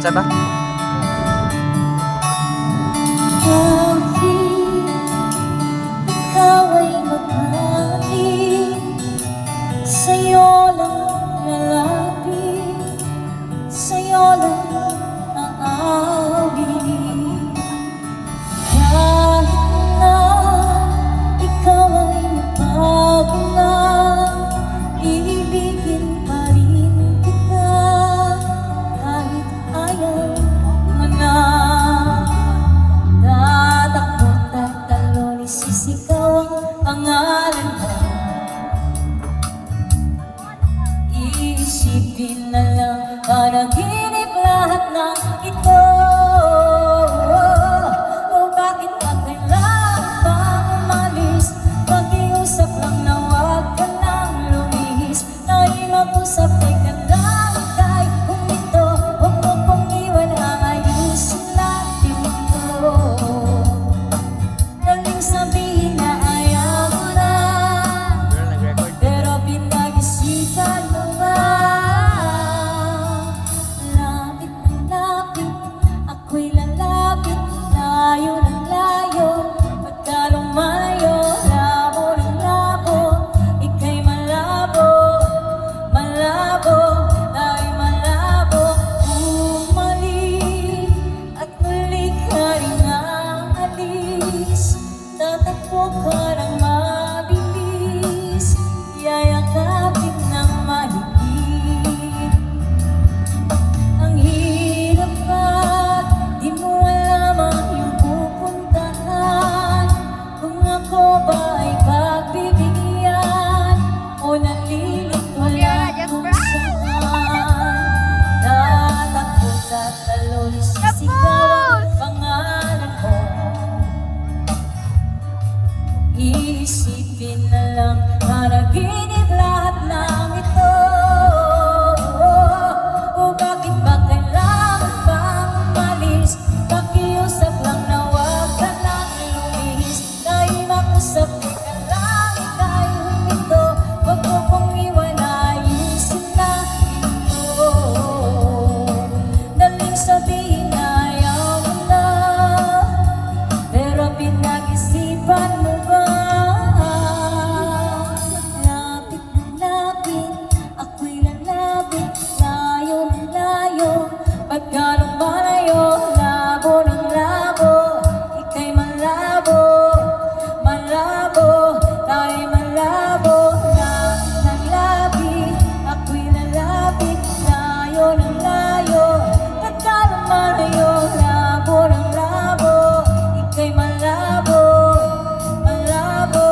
Sa ba? Ikaw ay maghalik, sa'yo lang lalapit, sa'yo lang aawit. Kahit na ikaw ay magbago na, ibigin pa rin kita kahit ayaw mo na. Tatakbo, tatalon, isisigaw ang pangalan mo. Iisipin na lang, panaginip lahat ng ito. O bakit ba kailangan pang umalis? Pag-iusap lang na huwag ka nang lumihis. Tayo mag-usap, teka lang, kahit kung ito, huwag mo kong iwan, ang ayusin natin ito. Daling sabihin na ayaw mo na, Girl, nag-record. pero pinag-isipan mo ba? Lapit ng lapit, ako'y lalapit, layo ng layo. Pagka lumayo, labo ng labo, ika'y malabo, malabo, tayo'y malabo. Bumalik at muli ka rin aalis. Tatakbo ka ng mabilis, yayakapin ng mahigpit. Ang hirap at di mo alam ang iyong pupuntahan. Kung ako ba ay pagbibigyan o nalilito lang kung saan. Tatakbo, tatalon, isisigaw ang pangalan mo. Iisipin na lang, maraginip lahat ng ito. O bakit ba kailangan pang umalis? Pakiusap lang na huwag ka nang lumihis. Tayo mag-usap, teka lang, ika'y huminto. Huwag mo kong iwan, ayusin natin ito. Daling sabihin na ayaw mo na, pero pinag-isipan mo ba? Lapit ng lapit, ako'y lalapit, layo ng layo. Pagka lumalayo, labo ng labo, ika'y malabo, malabo, tayo'y malabo. Lapit ng lapit, ako'y lalapit, layo ng layo. Pagka lumalayo, labo ng labo, ika'y malabo, malabo.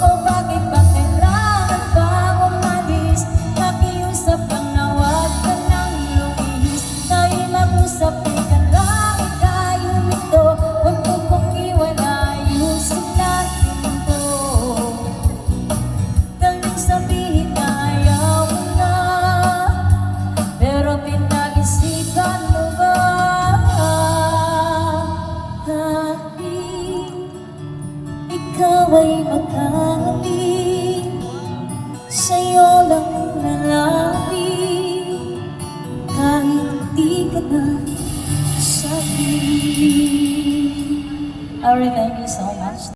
O bakit ba kailangan pang umalis? Pakiusap lang na huwag ka nang lumihis. Tayo'y mag-usap, teka lang, ika'y huminto. Huwag mo kong iwan, ayusin natin ito. Daling sabihin na ayaw mo na, pero pinag-isipan mo ba? Kahit ikaw ay maghalik, sa'yo lang lalapit, kahit di ka na sabi. Alright, thank you so much.